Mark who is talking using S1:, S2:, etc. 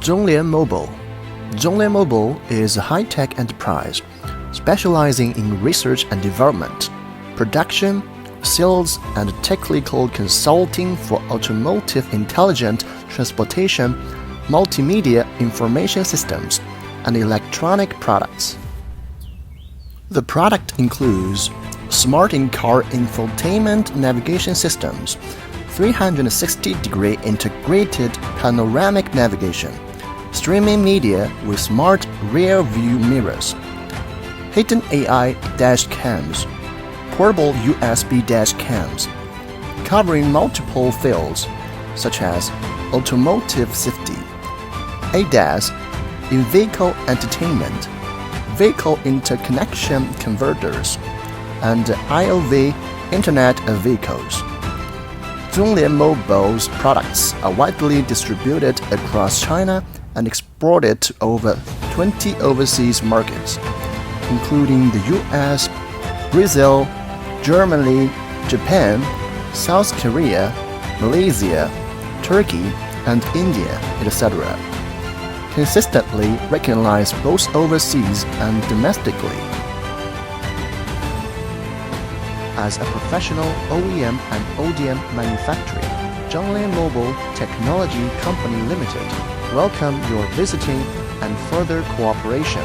S1: Juney Mobile. Juney Mobile is a high-tech enterprise specializing in research and development, production, sales, and technical consulting for automotive intelligent transportation, multimedia information systems, and electronic products. The product includes smart in-car infotainment navigation systems, 360-degree integrated panoramic navigation, streaming media with smart rear-view mirrors, hidden AI dash cams, portable USB dash cams, covering multiple fields such as automotive safety, ADAS, in-vehicle entertainment, vehicle interconnection converters, and IoV Internet of Vehicles. Juney Mobile's products are widely distributed across China and exported to over 20 overseas markets, including the US, Brazil, Germany, Japan, South Korea, Malaysia, Turkey, and India, etc. Consistently recognized both overseas and domestically. As a professional OEM and ODM manufacturer, Juney Mobile Technology Company Limited welcome your visiting and further cooperation.